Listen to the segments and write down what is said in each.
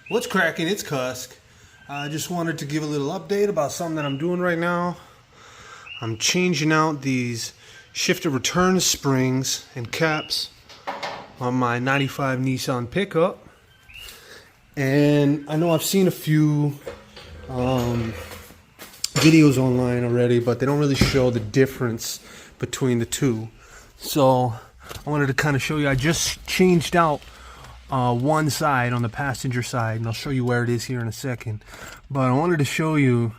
What's cracking? It's Cusk. I just wanted to give a little update about something that I'm doing right now. I'm changing out these shifter return springs and caps on my 95 Nissan pickup. And I know I've seen a few videos online already, but they don't really show the difference between the two. So I wanted to kind of show you. I just changed out one side on the passenger side, and I'll show you where it is here in a second. But I wanted to show you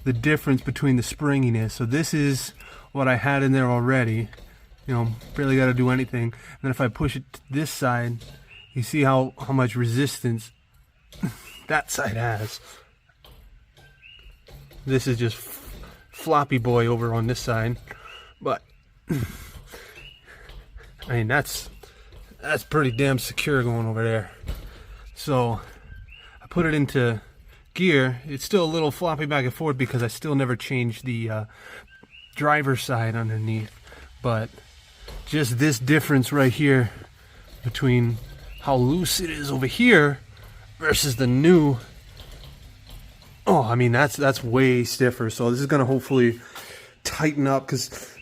the difference between the springiness. So this is what I had in there already. You know, barely got to do anything. And then if I push it to this side, you see how much resistance that side has. This is just floppy boy over on this side, but I mean that's pretty damn secure going over there. So I put it into gear. It's still a little floppy back and forth because I still never changed the driver's side underneath, but just this difference right here between how loose it is over here versus the new. Oh, I mean that's way stiffer. So this is gonna hopefully tighten up because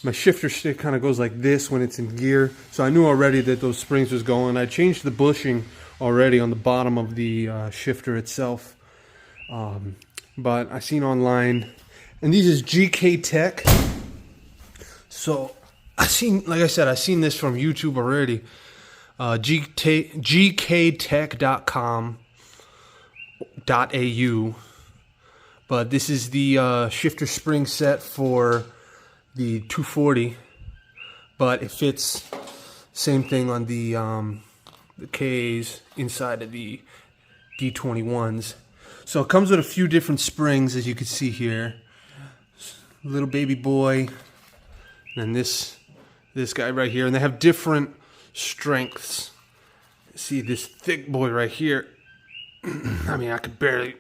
my shifter stick kind of goes like this when it's in gear. So I knew already that those springs was going. I changed the bushing already on the bottom of the shifter itself. But I seen online, and these is GKTech. So I seen, like I said, I seen this from YouTube already. GKTech.com.au. But this is the shifter spring set for the 240, but it fits same thing on the Ks inside of the D21s. So it comes with a few different springs, as you can see here. Little baby boy, and then this guy right here, and they have different strengths. See this thick boy right here. I mean, I could barely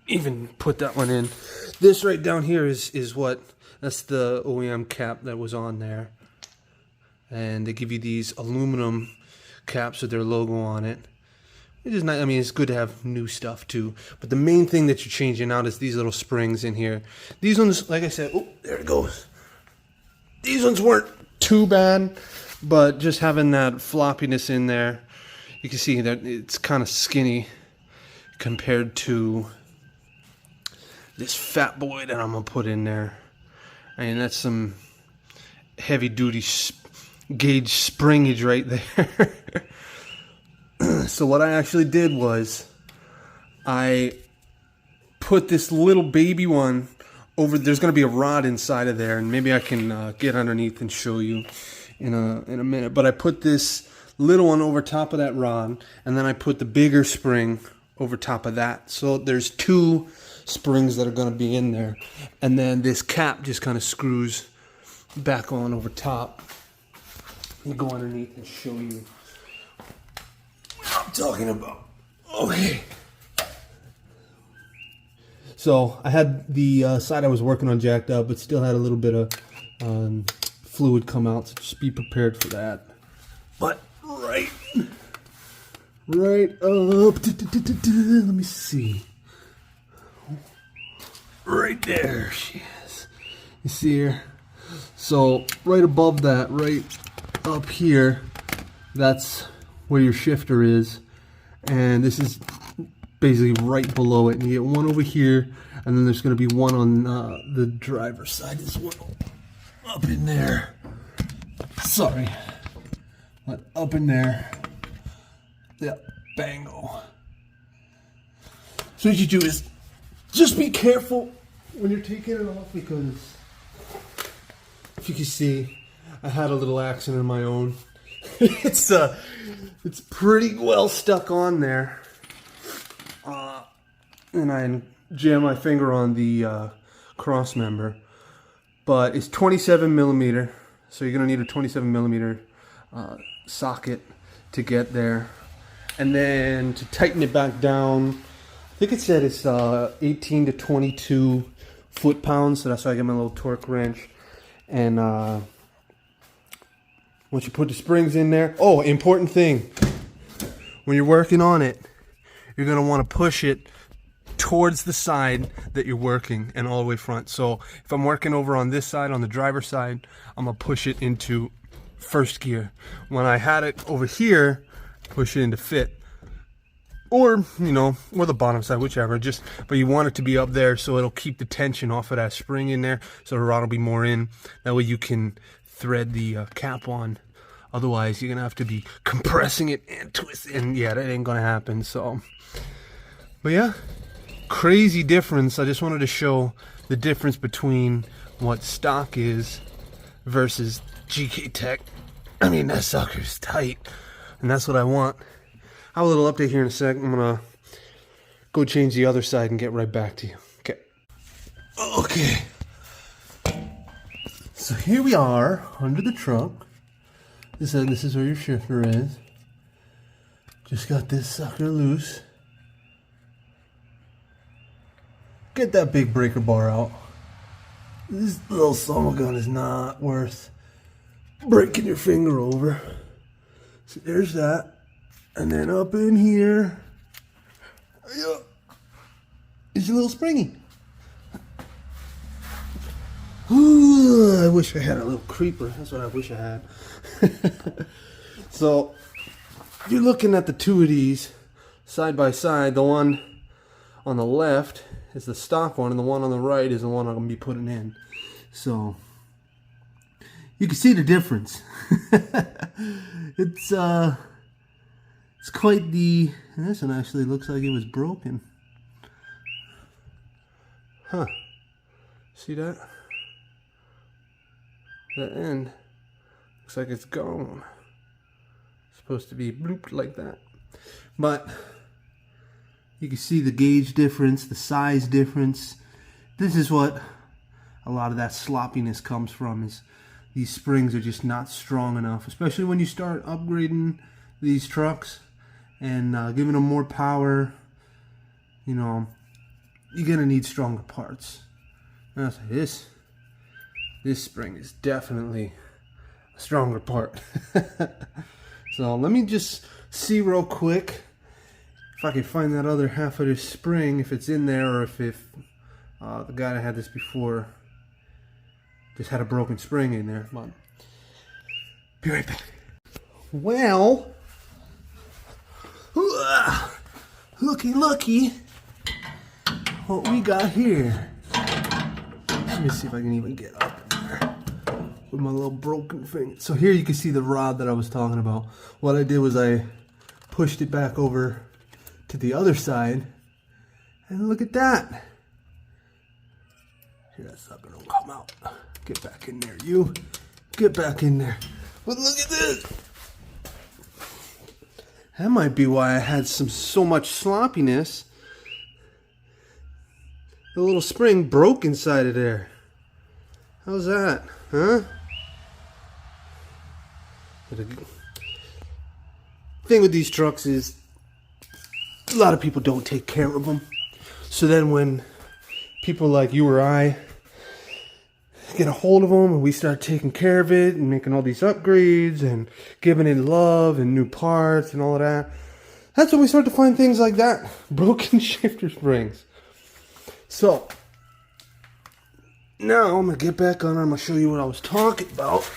even put that one in. This right down here is what, that's the OEM cap that was on there, and they give you these aluminum caps with their logo on it. It is not, I mean, it's good to have new stuff too, but the main thing that you're changing out is these little springs in here. These ones, like I said, oh, there it goes. These ones weren't too bad, but just having that floppiness in there, you can see that it's kind of skinny compared to this fat boy that I'm gonna put in there. I mean, that's some heavy duty gauge springage right there. So what I actually did was I put this little baby one over. There's gonna be a rod inside of there, and maybe I can get underneath and show you in a minute. But I put this little one over top of that rod, and then I put the bigger spring over top of that. So there's two springs that are going to be in there, and then this cap just kind of screws back on over top. Let me go underneath and show you what I'm talking about. Okay, so I had the side I was working on jacked up, but still had a little bit of fluid come out, so just be prepared for that. But right up, let me see. Right there she is. You see her? So right above that, right up here, that's where your shifter is, and this is basically right below it. And you get one over here, and then there's going to be one on the driver's side as well, up in there. Sorry, but up in there. Yeah, bango. So what you do is just be careful when you're taking it off, because if you can see, I had a little accident of my own. It's pretty well stuck on there, and I jammed my finger on the cross member. But it's 27 millimeter, so you're gonna need a 27 millimeter socket to get there, and then to tighten it back down. I think it said it's 18 to 22 foot-pounds, so that's why I get my little torque wrench. And once you put the springs in there, oh, important thing, when you're working on it, you're going to want to push it towards the side that you're working and all the way front. So if I'm working over on this side, on the driver's side, I'm going to push it into first gear. When I had it over here, push it into fifth. Or, you know, or the bottom side, whichever. But you want it to be up there so it'll keep the tension off of that spring in there, so the rod will be more in. That way you can thread the cap on. Otherwise, you're gonna have to be compressing it and twisting. And yeah, that ain't gonna happen. So, but yeah, crazy difference. I just wanted to show the difference between what stock is versus GKTech. I mean, that sucker's tight, and that's what I want. I'll have a little update here in a sec. I'm gonna go change the other side and get right back to you. Okay. Okay. So here we are under the trunk. This is where your shifter is. Just got this sucker loose. Get that big breaker bar out. This little son of a gun is not worth breaking your finger over. So there's that. And then up in here is a little springy. Ooh, I wish I had a little creeper. That's what I wish I had. So you're looking at the two of these side by side. The one on the left is the stock one, and the one on the right is the one I'm going to be putting in. So you can see the difference. It's quite the... This one actually looks like it was broken. Huh. See that? That end looks like it's gone. It's supposed to be blooped like that. But you can see the gauge difference, the size difference. This is what a lot of that sloppiness comes from, is these springs are just not strong enough, especially when you start upgrading these trucks and giving them more power. You know, you're gonna need stronger parts. Now, this spring is definitely a stronger part. So let me just see real quick if I can find that other half of this spring, if it's in there, or if the guy that had this before just had a broken spring in there. But be right back. Well, looky what we got here. Let me see if I can even get up in there with my little broken finger. So here you can see the rod that I was talking about. What I did was I pushed it back over to the other side, and look at that. Here, that sucker don't come out. Get back in there, you. Get back in there. But look at this. That might be why I had so much sloppiness. The little spring broke inside of there. How's that? Huh? The thing with these trucks is a lot of people don't take care of them. So then when people like you or I get a hold of them and we start taking care of it and making all these upgrades and giving it love and new parts and all of that, that's when we start to find things like that. Broken shifter springs. So now I'm going to get back on. I'm going to show you what I was talking about.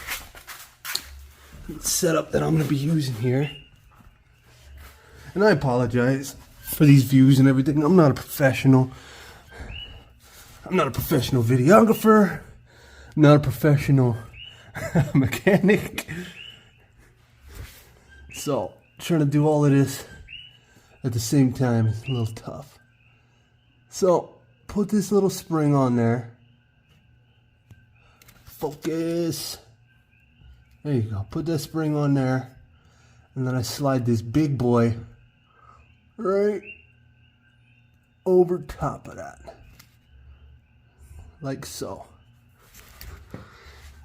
The setup that I'm going to be using here. And I apologize for these views and everything. I'm not a professional. I'm not a professional videographer. I'm not a professional mechanic. So trying to do all of this at the same time is a little tough. So put this little spring on there. Focus. There you go. Put that spring on there. And then I slide this big boy right over top of that. Like so.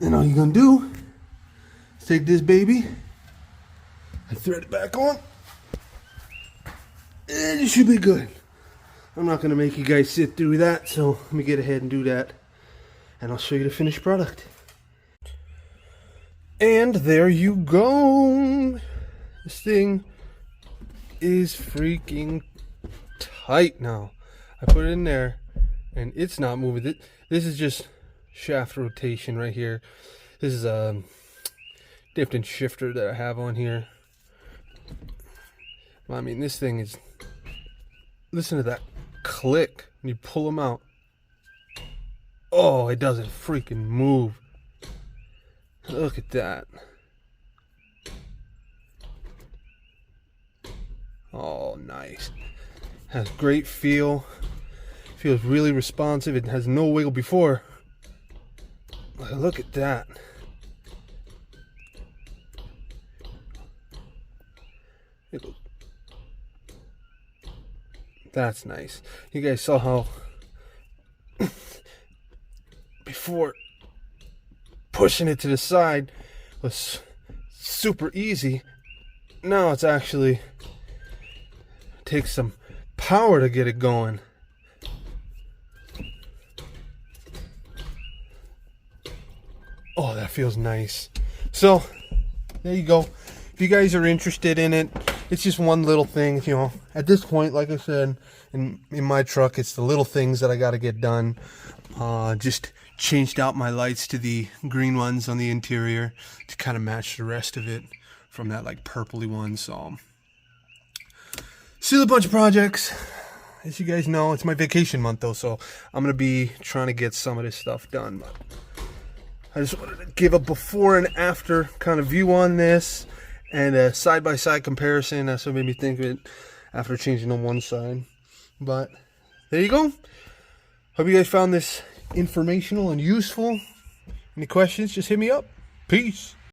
And all you're going to do is take this baby and thread it back on. And it should be good. I'm not going to make you guys sit through that, so let me get ahead and do that. And I'll show you the finished product. And there you go. This thing is freaking tight now. I put it in there and it's not moving. This is just shaft rotation right here. This is a different shifter that I have on here. I mean, this thing is, listen to that click when you pull them out. Oh, it doesn't freaking move. Look at that. Oh, nice. Has great feel. Feels really responsive. It has no wiggle before. Look at that. That's nice. You guys saw how before pushing it to the side was super easy. Now it's actually takes some power to get it going. Oh, that feels nice. So there you go. If you guys are interested in it, it's just one little thing, you know. At this point, like I said, in my truck, it's the little things that I got to get done. Just changed out my lights to the green ones on the interior to kind of match the rest of it from that like purpley one. So still a bunch of projects. As you guys know, it's my vacation month though, so I'm gonna be trying to get some of this stuff done. But I just wanted to give a before and after kind of view on this and a side-by-side comparison. That's what made me think of it after changing on one side. But there you go. Hope you guys found this informational and useful. Any questions, just hit me up. Peace.